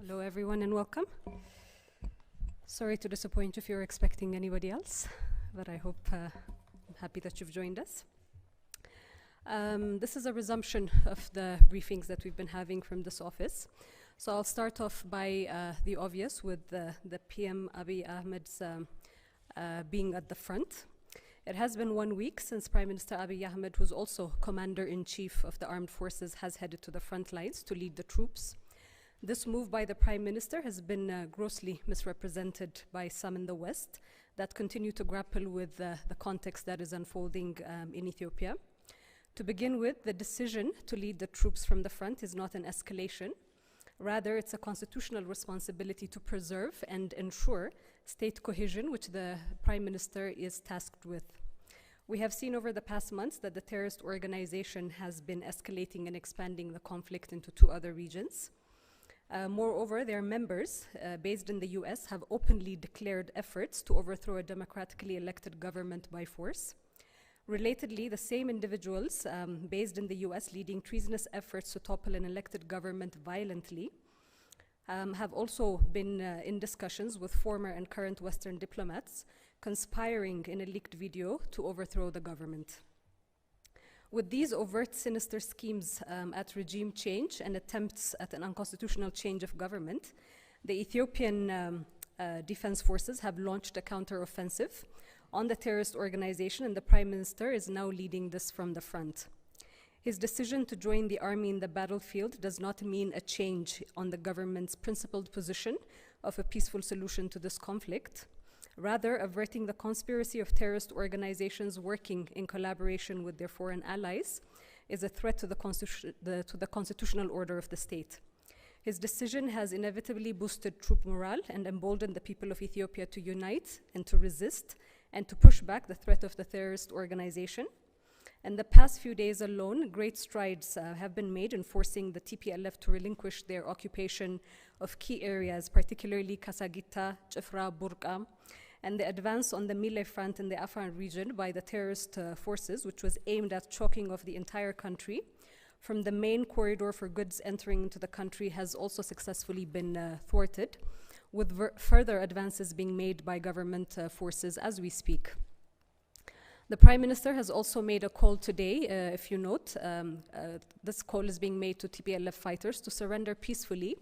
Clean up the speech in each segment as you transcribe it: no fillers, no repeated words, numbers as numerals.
Hello everyone and welcome. Sorry to disappoint if you're expecting anybody else, but I hope I'm happy that you've joined us. This is a resumption of the briefings that we've been having from this office. So I'll start off by the obvious with the PM Abiy Ahmed's being at the front. It has been 1 week since Prime Minister Abiy Ahmed, who's also Commander-in-Chief of the Armed Forces, has headed to the front lines to lead the troops. This move by the Prime Minister has been grossly misrepresented by some in the West that continue to grapple with the context that is unfolding in Ethiopia. To begin with, the decision to lead the troops from the front is not an escalation. Rather, it's a constitutional responsibility to preserve and ensure state cohesion, which the Prime Minister is tasked with. We have seen over the past months that the terrorist organization has been escalating and expanding the conflict into 2 other regions. Moreover, their members, based in the US, have openly declared efforts to overthrow a democratically elected government by force. Relatedly, the same individuals based in the US leading treasonous efforts to topple an elected government violently have also been in discussions with former and current Western diplomats, conspiring in a leaked video to overthrow the government. With these overt sinister schemes at regime change and attempts at an unconstitutional change of government, the Ethiopian Defense Forces have launched a counter-offensive on the terrorist organization, and the Prime Minister is now leading this from the front. His decision to join the army in the battlefield does not mean a change on the government's principled position of a peaceful solution to this conflict. Rather, averting the conspiracy of terrorist organizations working in collaboration with their foreign allies is a threat to the constitutional order of the state. His decision has inevitably boosted troop morale and emboldened the people of Ethiopia to unite and to resist and to push back the threat of the terrorist organization. In the past few days alone, great strides have been made in forcing the TPLF to relinquish their occupation of key areas, particularly Kasagita, Chifra, Burqa, and the advance on the Mille front in the Afar region by the terrorist forces, which was aimed at choking off the entire country from the main corridor for goods entering into the country, has also successfully been thwarted, with further advances being made by government forces as we speak. The Prime Minister has also made a call today, if you note, this call is being made to TPLF fighters to surrender peacefully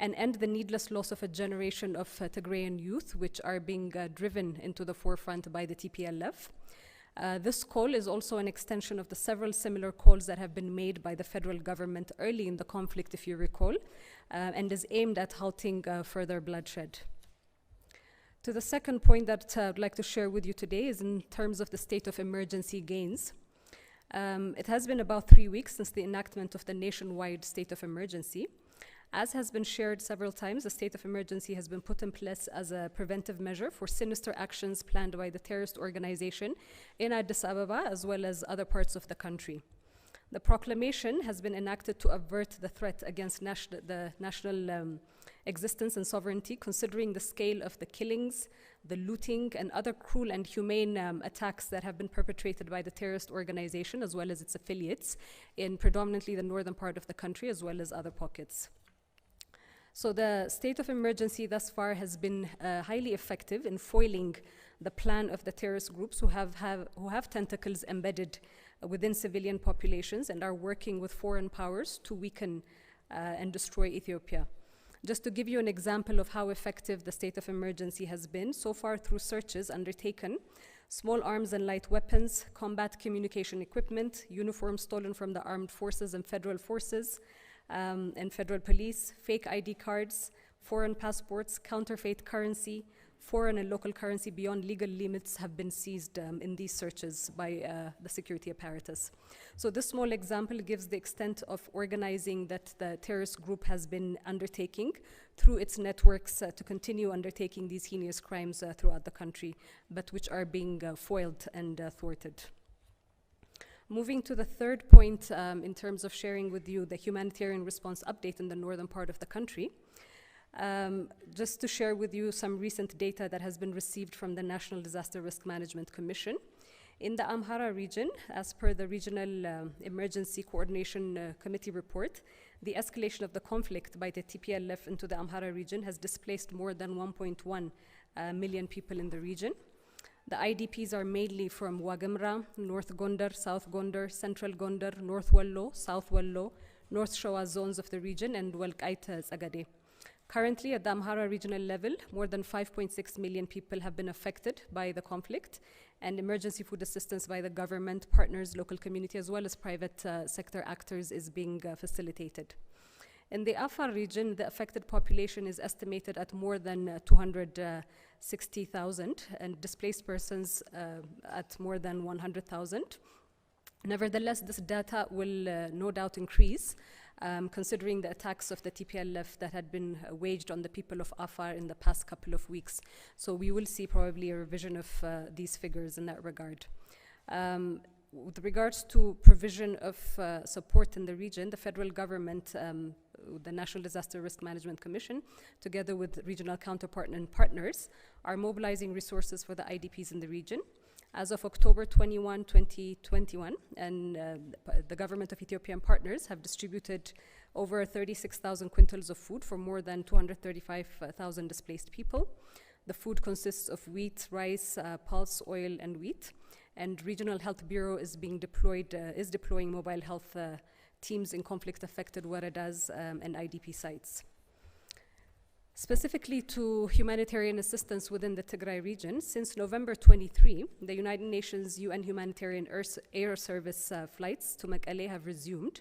and end the needless loss of a generation of Tigrayan youth, which are being driven into the forefront by the TPLF. This call is also an extension of the several similar calls that have been made by the federal government early in the conflict, if you recall, and is aimed at halting further bloodshed. To the second point that I'd like to share with you today is in terms of the state of emergency gains. It has been about 3 weeks since the enactment of the nationwide state of emergency. As has been shared several times, the state of emergency has been put in place as a preventive measure for sinister actions planned by the terrorist organization in Addis Ababa as well as other parts of the country. The proclamation has been enacted to avert the threat against the national existence and sovereignty, considering the scale of the killings, the looting, and other cruel and humane attacks that have been perpetrated by the terrorist organization as well as its affiliates in predominantly the northern part of the country as well as other pockets. So the state of emergency thus far has been highly effective in foiling the plan of the terrorist groups who have tentacles embedded within civilian populations and are working with foreign powers to weaken and destroy Ethiopia. Just to give you an example of how effective the state of emergency has been, so far through searches undertaken, small arms and light weapons, combat communication equipment, uniforms stolen from the armed forces and federal forces, and federal police, fake ID cards, foreign passports, counterfeit currency, foreign and local currency beyond legal limits have been seized in these searches by the security apparatus. So this small example gives the extent of organizing that the terrorist group has been undertaking through its networks to continue undertaking these heinous crimes throughout the country, but which are being foiled and thwarted. Moving to the third point in terms of sharing with you the humanitarian response update in the northern part of the country, just to share with you some recent data that has been received from the National Disaster Risk Management Commission. In the Amhara region, as per the Regional Emergency Coordination Committee report, The escalation of the conflict by the TPLF into the Amhara region has displaced more than 1.1 million people in the region. The IDPs are mainly from Wagamra, North Gondar, South Gondar, Central Gondar, North Wallo, South Wallo, North Showa zones of the region, and Walqait Zagade. Currently, at the Amhara regional level, more than 5.6 million people have been affected by the conflict, and emergency food assistance by the government, partners, local community, as well as private sector actors is being facilitated. In the Afar region, the affected population is estimated at more than 260,000, and displaced persons at more than 100,000. Nevertheless, this data will no doubt increase, considering the attacks of the TPLF that had been waged on the people of Afar in the past couple of weeks. So we will see probably a revision of these figures in that regard. With regards to provision of support in the region, the federal government, the National Disaster Risk Management Commission, together with regional counterpart and partners, are mobilizing resources for the IDPs in the region. As of October 21, 2021, and the government of Ethiopian partners have distributed over 36,000 quintals of food for more than 235,000 displaced people. The food consists of wheat, rice, pulse, oil, and wheat. And Regional Health Bureau is deploying mobile health teams in conflict-affected waradas and IDP sites. Specifically to humanitarian assistance within the Tigray region, since November 23, the United Nations UN Humanitarian Air Service flights to Mekelle have resumed.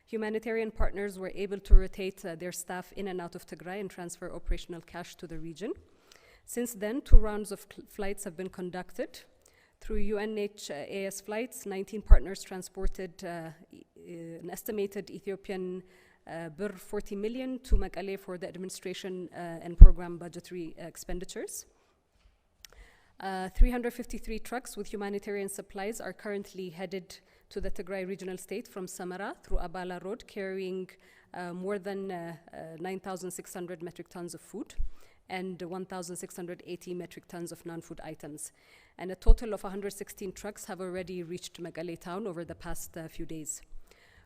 Humanitarian partners were able to rotate their staff in and out of Tigray and transfer operational cash to the region. Since then, 2 rounds of flights have been conducted. Through UNHAS flights, 19 partners transported an estimated Ethiopian birr 40 million to Mekelle for the administration and program budgetary expenditures. 353 trucks with humanitarian supplies are currently headed to the Tigray regional state from Samara through Abala Road, carrying more than 9,600 metric tons of food and 1,680 metric tons of non-food items. And a total of 116 trucks have already reached Mekelle town over the past few days.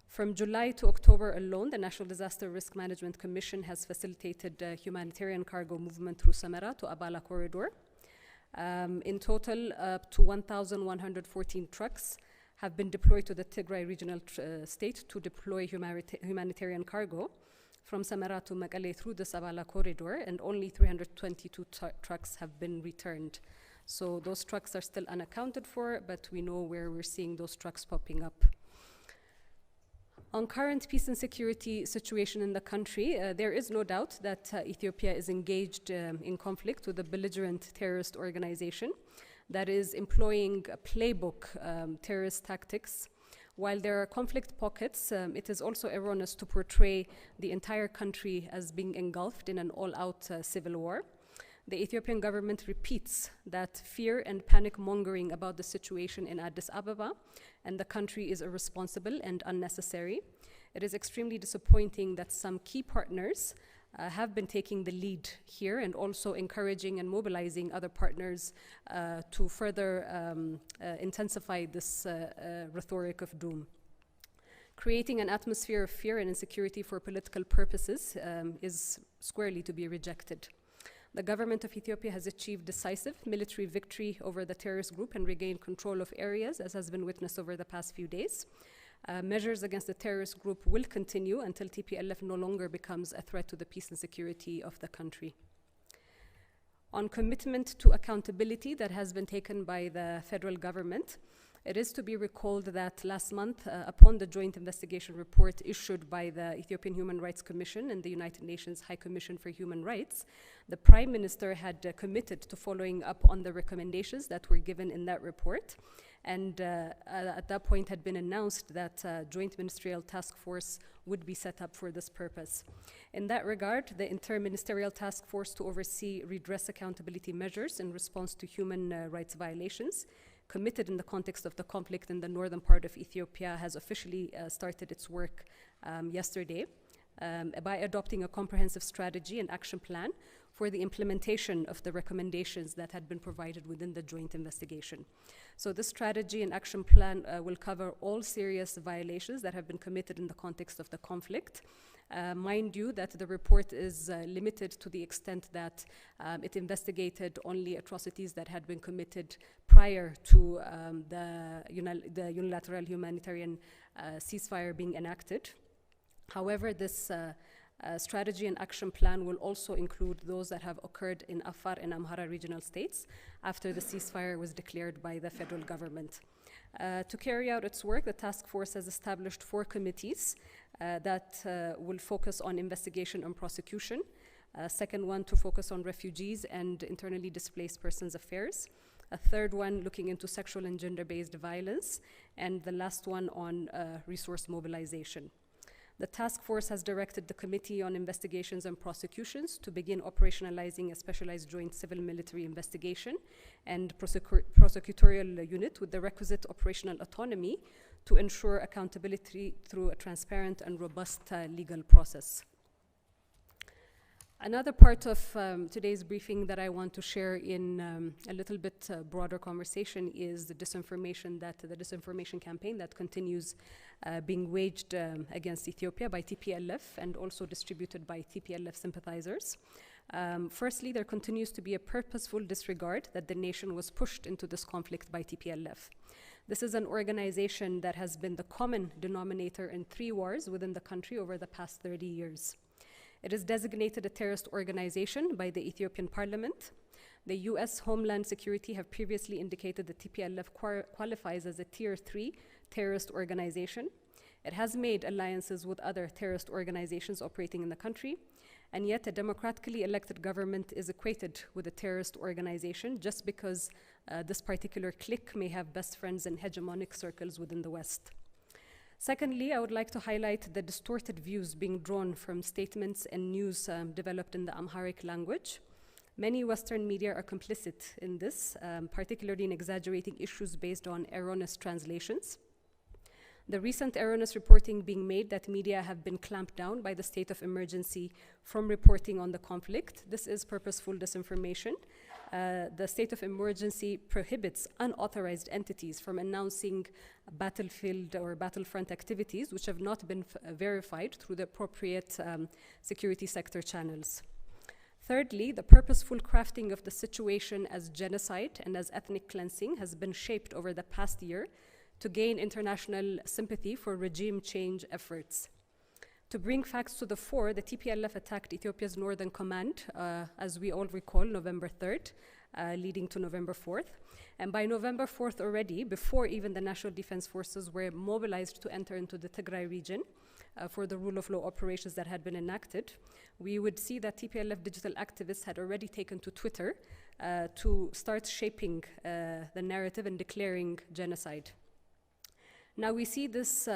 From July to October alone, the National Disaster Risk Management Commission has facilitated humanitarian cargo movement through Samara to Abala corridor. In total, up to 1,114 trucks have been deployed to the Tigray regional state to deploy humanitarian cargo from Samara to Mekelle through the Abala corridor, and only 322 trucks have been returned. So those trucks are still unaccounted for, but we know where we're seeing those trucks popping up. On current peace and security situation in the country, there is no doubt that Ethiopia is engaged in conflict with a belligerent terrorist organization that is employing a playbook terrorist tactics. While there are conflict pockets, it is also erroneous to portray the entire country as being engulfed in an all-out civil war. The Ethiopian government repeats that fear and panic mongering about the situation in Addis Ababa and the country is irresponsible and unnecessary. It is extremely disappointing that some key partners have been taking the lead here and also encouraging and mobilizing other partners to further intensify this rhetoric of doom. Creating an atmosphere of fear and insecurity for political purposes is squarely to be rejected. The government of Ethiopia has achieved decisive military victory over the terrorist group and regained control of areas, as has been witnessed over the past few days. Measures against the terrorist group will continue until TPLF no longer becomes a threat to the peace and security of the country. On commitment to accountability that has been taken by the federal government, it is to be recalled that last month, upon the joint investigation report issued by the Ethiopian Human Rights Commission and the United Nations High Commission for Human Rights, the Prime Minister had committed to following up on the recommendations that were given in that report. And at that point had been announced that a joint ministerial task force would be set up for this purpose. In that regard, the interministerial task force to oversee redress accountability measures in response to human rights violations committed in the context of the conflict in the northern part of Ethiopia has officially started its work yesterday by adopting a comprehensive strategy and action plan for the implementation of the recommendations that had been provided within the joint investigation. So this strategy and action plan will cover all serious violations that have been committed in the context of the conflict. Mind you that the report is limited to the extent that it investigated only atrocities that had been committed prior to the unilateral humanitarian ceasefire being enacted. However, this strategy and action plan will also include those that have occurred in Afar and Amhara regional states after the ceasefire was declared by the federal government. To carry out its work, the task force has established 4 committees that will focus on investigation and prosecution. Second one to focus on refugees and internally displaced persons affairs. A third one looking into sexual and gender-based violence. And the last one on resource mobilization. The task force has directed the Committee on Investigations and Prosecutions to begin operationalizing a specialized joint civil-military investigation and prosecutorial unit with the requisite operational autonomy to ensure accountability through a transparent and robust legal process. Another part of today's briefing that I want to share in a little bit broader conversation is the disinformation campaign that continues being waged against Ethiopia by TPLF and also distributed by TPLF sympathizers. Firstly, there continues to be a purposeful disregard that the nation was pushed into this conflict by TPLF. This is an organization that has been the common denominator in 3 wars within the country over the past 30 years. It is designated a terrorist organization by the Ethiopian parliament. The US Homeland Security have previously indicated that TPLF qualifies as a Tier 3 terrorist organization. It has made alliances with other terrorist organizations operating in the country, and yet a democratically elected government is equated with a terrorist organization just because this particular clique may have best friends in hegemonic circles within the West. Secondly, I would like to highlight the distorted views being drawn from statements and news developed in the Amharic language. Many Western media are complicit in this, particularly in exaggerating issues based on erroneous translations. The recent erroneous reporting being made that media have been clamped down by the state of emergency from reporting on the conflict. This is purposeful disinformation. The state of emergency prohibits unauthorized entities from announcing battlefield or battlefront activities which have not been verified through the appropriate security sector channels. Thirdly, the purposeful crafting of the situation as genocide and as ethnic cleansing has been shaped over the past year to gain international sympathy for regime change efforts. To bring facts to the fore, the TPLF attacked Ethiopia's Northern Command, as we all recall, November 3rd, leading to November 4th. And by November 4th already, before even the National Defense Forces were mobilized to enter into the Tigray region for the rule of law operations that had been enacted, we would see that TPLF digital activists had already taken to Twitter to start shaping the narrative and declaring genocide. Now we see this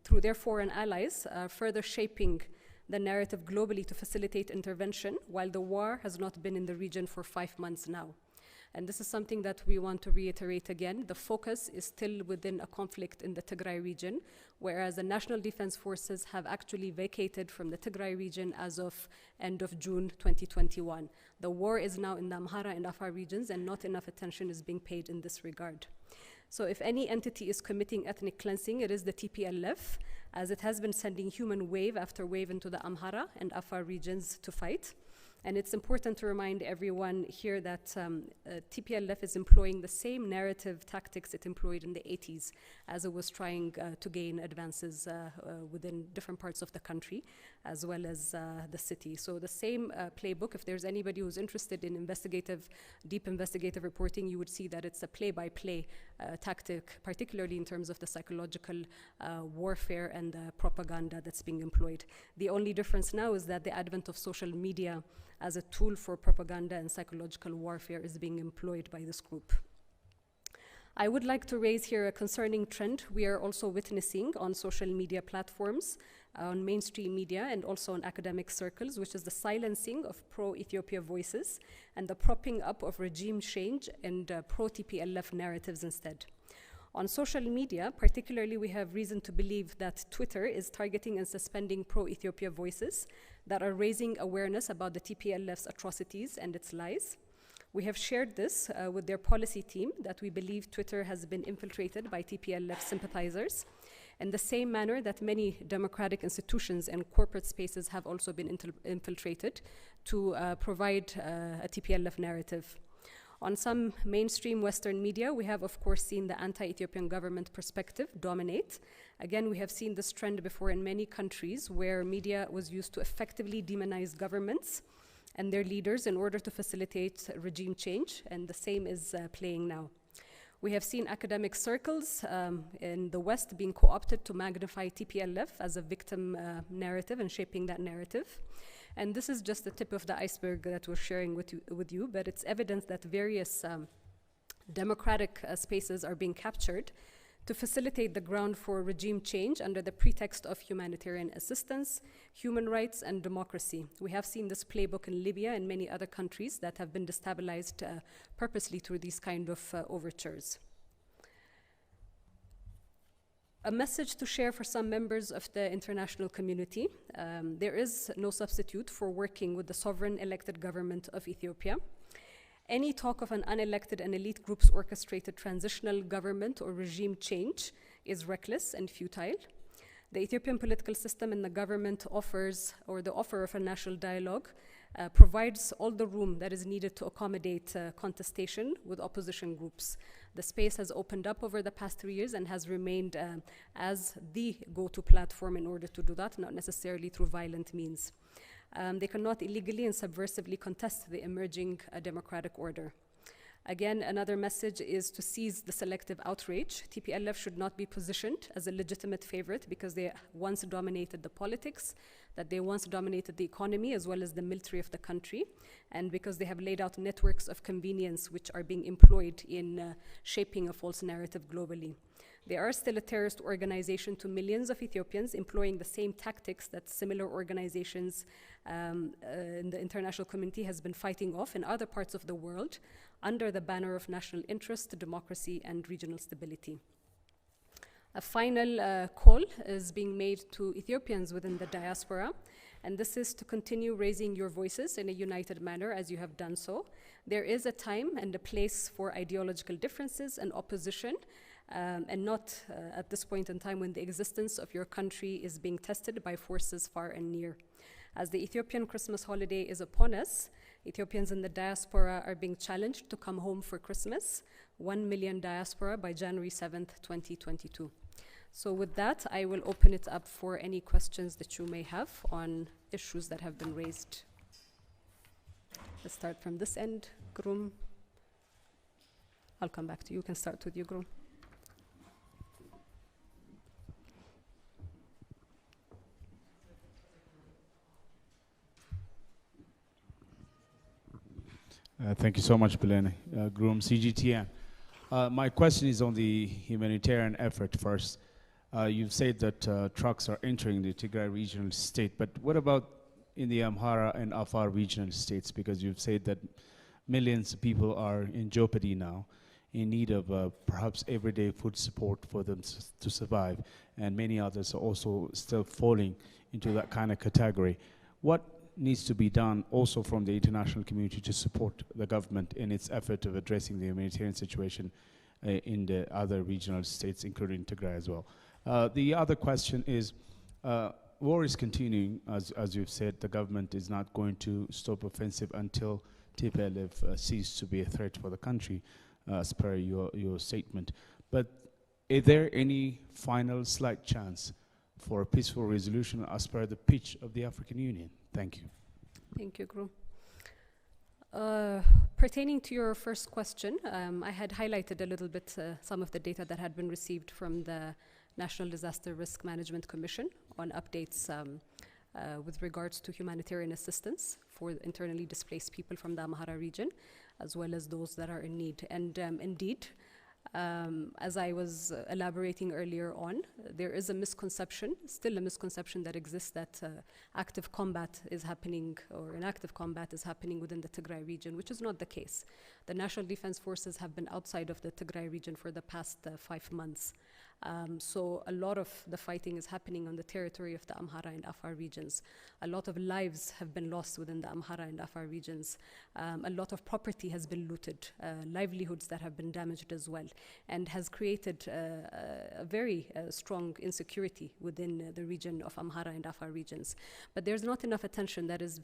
through their foreign allies further shaping the narrative globally to facilitate intervention, while the war has not been in the region for 5 months now. And this is something that we want to reiterate again. The focus is still within a conflict in the Tigray region, whereas the National Defense Forces have actually vacated from the Tigray region as of end of June 2021. The war is now in the Amhara and Afar regions, and not enough attention is being paid in this regard. So if any entity is committing ethnic cleansing, it is the TPLF, as it has been sending human wave after wave into the Amhara and Afar regions to fight. And it's important to remind everyone here that TPLF is employing the same narrative tactics it employed in the 80s as it was trying to gain advances within different parts of the country, as well as the city. So the same playbook, if there's anybody who's interested in deep investigative reporting, you would see that it's a play-by-play tactic, particularly in terms of the psychological warfare and the propaganda that's being employed. The only difference now is that the advent of social media as a tool for propaganda and psychological warfare is being employed by this group. I would like to raise here a concerning trend we are also witnessing on social media platforms, on mainstream media, and also in academic circles, which is the silencing of pro-Ethiopia voices and the propping up of regime change and pro-TPLF narratives instead. On social media, particularly, we have reason to believe that Twitter is targeting and suspending pro-Ethiopia voices that are raising awareness about the TPLF's atrocities and its lies. We have shared this with their policy team, that we believe Twitter has been infiltrated by TPLF sympathizers, in the same manner that many democratic institutions and corporate spaces have also been infiltrated to provide a TPLF narrative. On some mainstream Western media, we have, of course, seen the anti-Ethiopian government perspective dominate. Again, we have seen this trend before in many countries where media was used to effectively demonize governments and their leaders in order to facilitate regime change, and the same is playing now. We have seen academic circles in the West being co-opted to magnify TPLF as a victim narrative and shaping that narrative. And this is just the tip of the iceberg that we're sharing with you, but it's evidence that various democratic spaces are being captured to facilitate the ground for regime change under the pretext of humanitarian assistance, human rights, and democracy. We have seen this playbook in Libya and many other countries that have been destabilized purposely through these kind of overtures. A message to share for some members of the international community. There is no substitute for working with the sovereign elected government of Ethiopia. Any talk of an unelected and elite group's orchestrated transitional government or regime change is reckless and futile. The Ethiopian political system and the government offers, or the offer of a national dialogue, provides all the room that is needed to accommodate contestation with opposition groups. The space has opened up over the past 3 years and has remained as the go-to platform in order to do that, not necessarily through violent means. They cannot illegally and subversively contest the emerging democratic order. Again, another message is to seize the selective outrage. TPLF should not be positioned as a legitimate favorite because they once dominated the politics, that they once dominated the economy as well as the military of the country, and because they have laid out networks of convenience which are being employed in shaping a false narrative globally. They are still a terrorist organization to millions of Ethiopians, employing the same tactics that similar organizations in the international community has been fighting off in other parts of the world under the banner of national interest, democracy, and regional stability. A final call is being made to Ethiopians within the diaspora, and this is to continue raising your voices in a united manner as you have done so. There is a time and a place for ideological differences and opposition, and not at this point in time when the existence of your country is being tested by forces far and near. As the Ethiopian Christmas holiday is upon us, Ethiopians in the diaspora are being challenged to come home for Christmas, 1 million diaspora by January 7th, 2022. So with that, I will open it up for any questions that you may have on issues that have been raised. Let's start from this end. Grum. I'll come back to you. You can start with you, Grum. Thank you so much, Belene. Groom, CGTN. My question is on the humanitarian effort first. You've said that trucks are entering the Tigray regional state, but what about in the Amhara and Afar regional states? Because you've said that millions of people are in jeopardy now, in need of perhaps everyday food support for them to survive, and many others are also still falling into that kind of category. What needs to be done also from the international community to support the government in its effort of addressing the humanitarian situation in the other regional states, including Tigray as well? The other question is, war is continuing, as you've said. The government is not going to stop offensive until TPLF ceases to be a threat for the country, as per your statement. But is there any final slight chance for a peaceful resolution as per the pitch of the African Union? Thank you. Thank you, Gru. Pertaining to your first question, I had highlighted a little bit some of the data that had been received from the National Disaster Risk Management Commission on updates with regards to humanitarian assistance for internally displaced people from the Amhara region, as well as those that are in need. And indeed, As I was elaborating earlier on, there is a misconception, still a misconception that exists that active combat is happening, or an active combat is happening within the Tigray region, which is not the case. The National Defense Forces have been outside of the Tigray region for the past 5 months. So a lot of the fighting is happening on the territory of the Amhara and Afar regions. A lot of lives have been lost within the Amhara and Afar regions. A lot of property has been looted, livelihoods that have been damaged as well, and has created a very strong insecurity within the region of Amhara and Afar regions. But there's not enough attention that is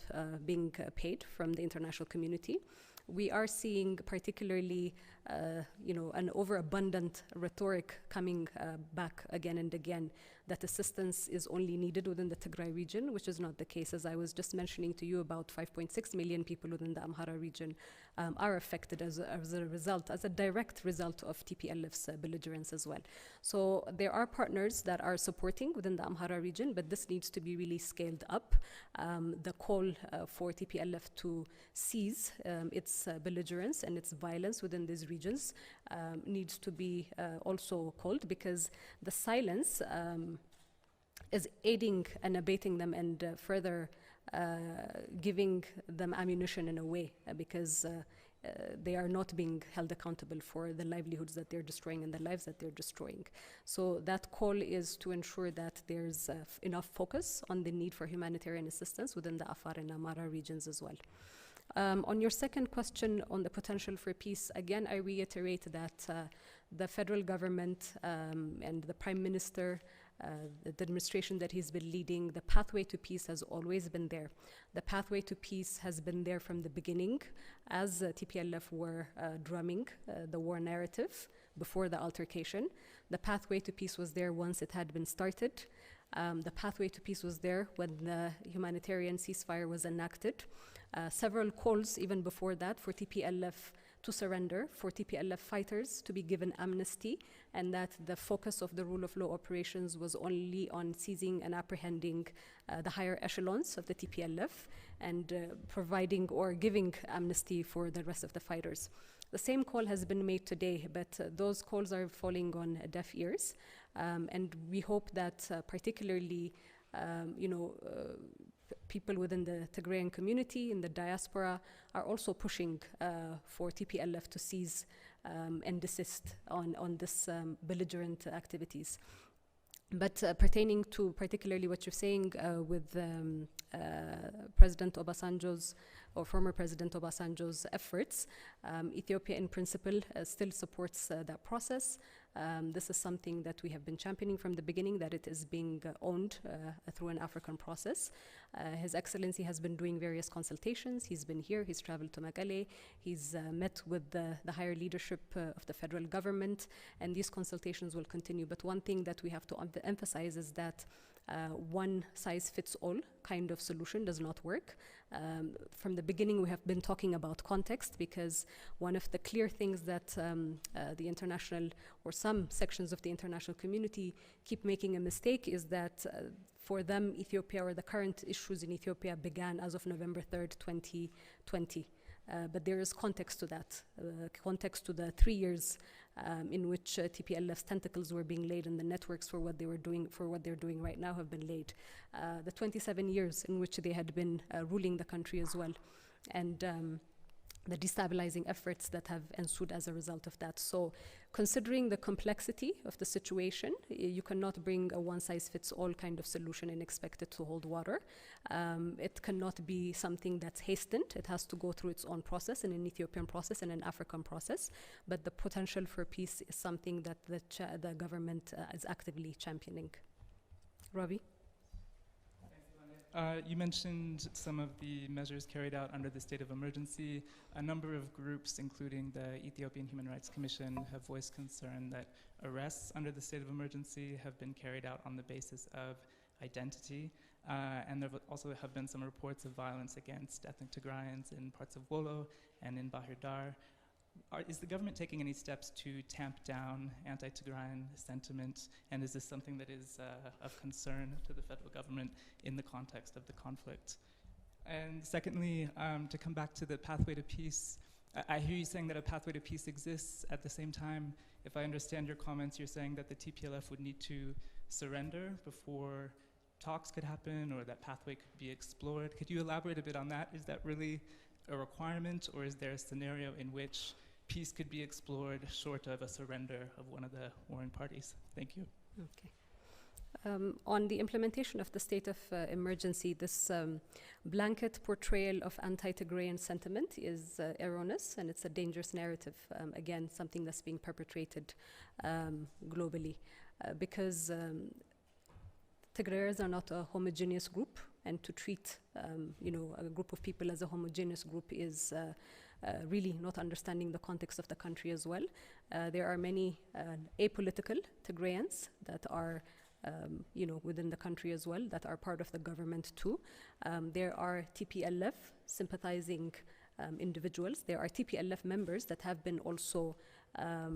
being paid from the international community. We are seeing particularly, an overabundant rhetoric coming back again and again, that assistance is only needed within the Tigray region, which is not the case. As I was just mentioning to you, about 5.6 million people within the Amhara region are affected as a result, as a direct result of TPLF's belligerence as well. So there are partners that are supporting within the Amhara region, but this needs to be really scaled up. The call for TPLF to cease its belligerence and its violence within these regions needs to be also called, because the silence is aiding and abating them, and further giving them ammunition in a way, because they are not being held accountable for the livelihoods that they're destroying and the lives that they're destroying. So that call is to ensure that there's enough focus on the need for humanitarian assistance within the Afar and Amhara regions as well. On your second question on the potential for peace, again, I reiterate that the federal government and the Prime Minister, the administration that he's been leading, the pathway to peace has always been there. The pathway to peace has been there from the beginning, as TPLF were drumming the war narrative before the altercation. The pathway to peace was there once it had been started. The pathway to peace was there when the humanitarian ceasefire was enacted. Several calls even before that for TPLF to surrender, for TPLF fighters to be given amnesty, and that the focus of the rule of law operations was only on seizing and apprehending the higher echelons of the TPLF and providing or giving amnesty for the rest of the fighters. The same call has been made today, but those calls are falling on deaf ears, and we hope that particularly people within the Tigrayan community in the diaspora are also pushing for TPLF to cease and desist on this belligerent activities. But pertaining to particularly what you're saying with President Obasanjo's or former President Obasanjo's efforts, Ethiopia in principle still supports that process. This is something that we have been championing from the beginning, that it is being owned through an African process. His Excellency has been doing various consultations. He's been here, he's traveled to Mekelle, he's met with the higher leadership of the federal government, and these consultations will continue. But one thing that we have to emphasize is that one size fits all kind of solution does not work. From the beginning, we have been talking about context, because one of the clear things that the international or some sections of the international community keep making a mistake is that for them, Ethiopia or the current issues in Ethiopia began as of November 3rd, 2020. But there is context to that, context to the 3 years in which TPLF's tentacles were being laid, and the networks for what they were doing, for what they're doing right now, have been laid. The 27 years in which they had been ruling the country as well, and the destabilizing efforts that have ensued as a result of that. So, considering the complexity of the situation, you cannot bring a one-size-fits-all kind of solution and expect it to hold water. It cannot be something that's hastened. It has to go through its own process, and an Ethiopian process and an African process. But the potential for peace is something that the government is actively championing. Ravi? You mentioned some of the measures carried out under the state of emergency. A number of groups, including the Ethiopian Human Rights Commission, have voiced concern that arrests under the state of emergency have been carried out on the basis of identity. And there also have been some reports of violence against ethnic Tigrayans in parts of Wolo and in Bahir Dar. Is the government taking any steps to tamp down anti-Tigrayan sentiment, and is this something that is of concern to the federal government in the context of the conflict? And secondly, to come back to the pathway to peace, I hear you saying that a pathway to peace exists. At the same time, if I understand your comments, you're saying that the TPLF would need to surrender before talks could happen, or that pathway could be explored. Could you elaborate a bit on that? Is that really a requirement, or is there a scenario in which peace could be explored short of a surrender of one of the warring parties? Thank you. Okay. On the implementation of the state of emergency, this blanket portrayal of anti-Tigrayan sentiment is erroneous, and it's a dangerous narrative. Again, something that's being perpetrated globally, because Tigrayans are not a homogeneous group, and to treat a group of people as a homogeneous group is really not understanding the context of the country as well. There are many apolitical Tigrayans that are within the country as well, that are part of the government too. There are TPLF sympathizing individuals. There are TPLF members that have been also a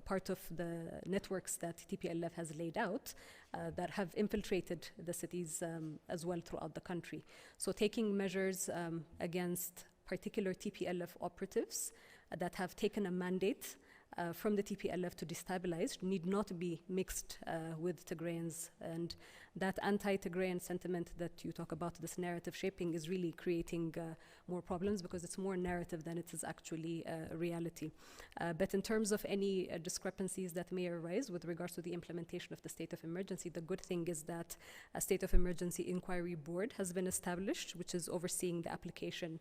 part of the networks that TPLF has laid out that have infiltrated the cities as well throughout the country. So taking measures against particular TPLF operatives that have taken a mandate from the TPLF to destabilize need not be mixed with Tigrayans, and that anti-Tigrayan sentiment that you talk about, this narrative shaping, is really creating more problems because it's more narrative than it is actually reality. But in terms of any discrepancies that may arise with regards to the implementation of the state of emergency, the good thing is that a state of emergency inquiry board has been established, which is overseeing the application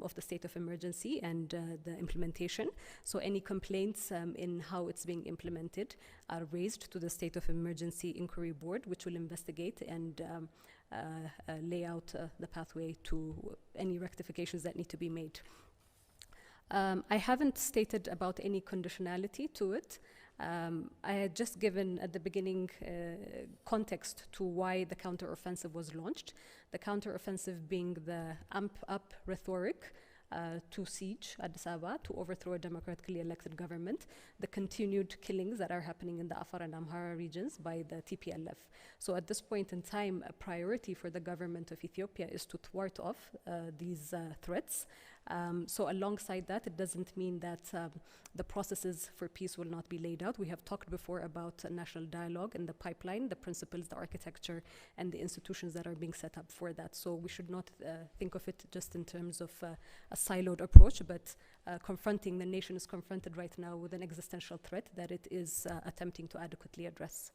of the state of emergency and the implementation. So any complaints in how it's being implemented are raised to the state of emergency inquiry board, which will investigate and lay out the pathway to any rectifications that need to be made. I haven't stated about any conditionality to it. I had just given at the beginning context to why the counteroffensive was launched. The counteroffensive being the amp up rhetoric to siege Addis Ababa, to overthrow a democratically elected government, the continued killings that are happening in the Afar and Amhara regions by the TPLF. So at this point in time, a priority for the government of Ethiopia is to thwart off these threats. So alongside that, it doesn't mean that the processes for peace will not be laid out. We have talked before about national dialogue and the pipeline, the principles, the architecture, and the institutions that are being set up for that. So we should not think of it just in terms of a siloed approach, but confronting, the nation is confronted right now with an existential threat that it is attempting to adequately address.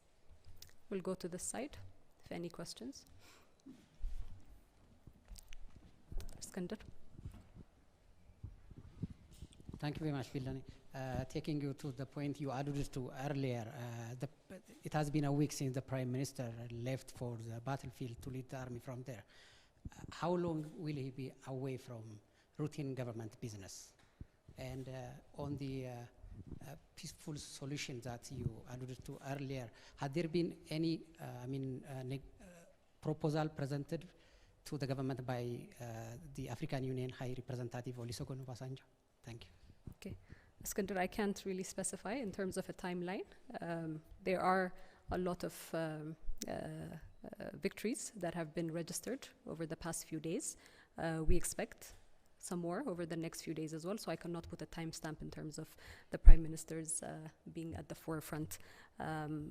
We'll go to this side, if any questions. Iskander. Thank you very much, Bildani. Taking you to the point you alluded to earlier, it has been a week since the Prime Minister left for the battlefield to lead the army from there. How long will he be away from routine government business? And on the peaceful solution that you alluded to earlier, had there been any proposal presented to the government by the African Union High Representative Olusegun Obasanjo? Thank you. Okay. Iskander, I can't really specify in terms of a timeline. There are a lot of victories that have been registered over the past few days. We expect some more over the next few days as well, so I cannot put a timestamp in terms of the Prime Minister's being at the forefront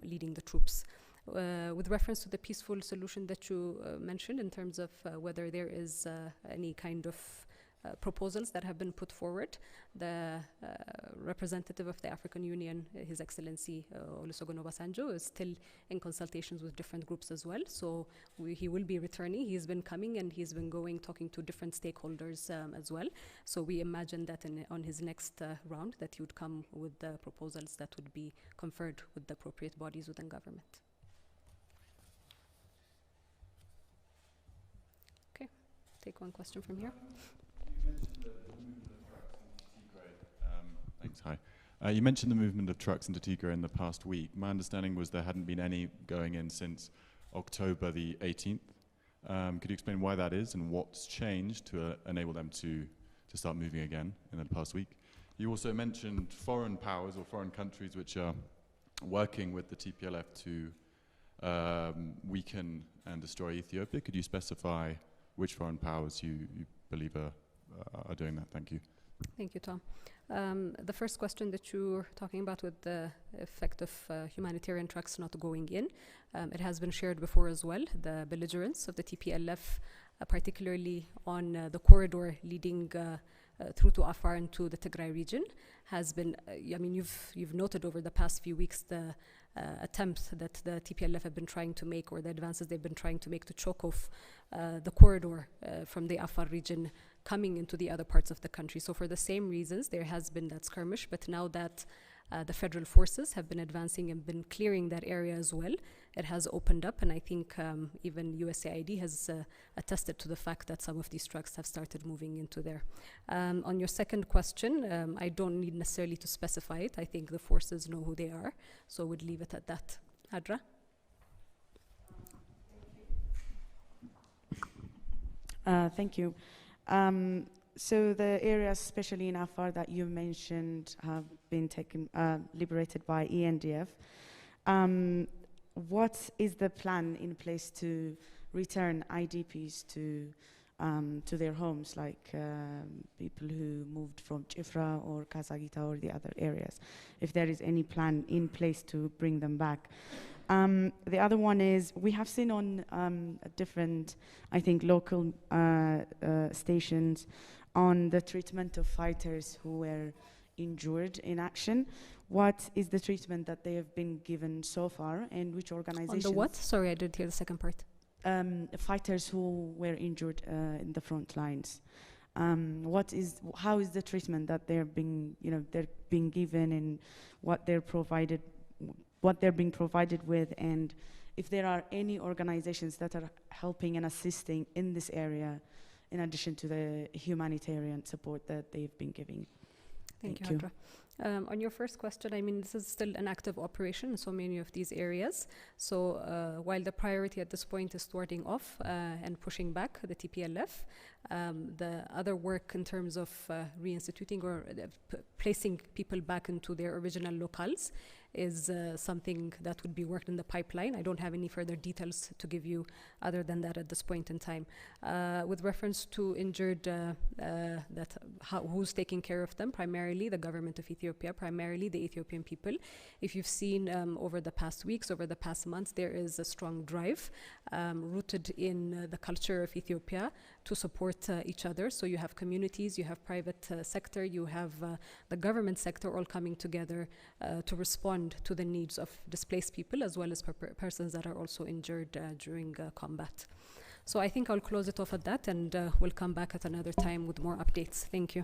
leading the troops. With reference to the peaceful solution that you mentioned in terms of whether there is any kind of proposals that have been put forward, the representative of the African Union, His Excellency Olusegun Obasanjo, is still in consultations with different groups as well. So he will be returning. He's been coming and he's been going, talking to different stakeholders as well. So we imagine that on his next round that he would come with the proposals that would be conferred with the appropriate bodies within government. Okay, take one question from here. Thanks, hi. You mentioned the movement of trucks into Tigray in the past week. My understanding was there hadn't been any going in since October the 18th. Could you explain why that is and what's changed to enable them to start moving again in the past week? You also mentioned foreign powers or foreign countries which are working with the TPLF to weaken and destroy Ethiopia. Could you specify which foreign powers you believe are are doing that? Thank you. Thank you, Tom. The first question that you were talking about with the effect of humanitarian trucks not going in, it has been shared before as well. The belligerence of the TPLF, particularly on the corridor leading through to Afar and to the Tigray region, has been, I mean, you've noted over the past few weeks the attempts that the TPLF have been trying to make, or the advances they've been trying to make to choke off the corridor from the Afar region coming into the other parts of the country. So for the same reasons, there has been that skirmish, but now that the federal forces have been advancing and been clearing that area as well, it has opened up, and I think even USAID has attested to the fact that some of these trucks have started moving into there. On your second question, I don't need necessarily to specify it. I think the forces know who they are, so I would leave it at that. Adra? Thank you. So the areas, especially in Afar, that you mentioned have been taken, liberated by ENDF. What is the plan in place to return IDPs to their homes, like people who moved from Chifra or Kasagita or the other areas? If there is any plan in place to bring them back. The other one is, we have seen on different, I think, local stations on the treatment of fighters who were injured in action. What is the treatment that they have been given so far, and which organizations? On the what? Sorry, I didn't hear the second part. Fighters who were injured in the front lines. How is the treatment that they're being given, and what they're being provided with, and if there are any organizations that are helping and assisting in this area in addition to the humanitarian support that they've been giving. Thank you, Hadra. On your first question, I mean, this is still an active operation in so many of these areas. So while the priority at this point is thwarting off and pushing back the TPLF, the other work in terms of reinstituting or placing people back into their original locales is something that would be worked in the pipeline. I don't have any further details to give you other than that at this point in time. With reference to injured, who's taking care of them, primarily the government of Ethiopia, primarily the Ethiopian people. If you've seen over the past weeks, over the past months, there is a strong drive rooted in the culture of Ethiopia to support each other. So you have communities, you have private sector, you have the government sector all coming together to respond to the needs of displaced people as well as persons that are also injured during combat. So I think I'll close it off at that, and we'll come back at another time with more updates. Thank you.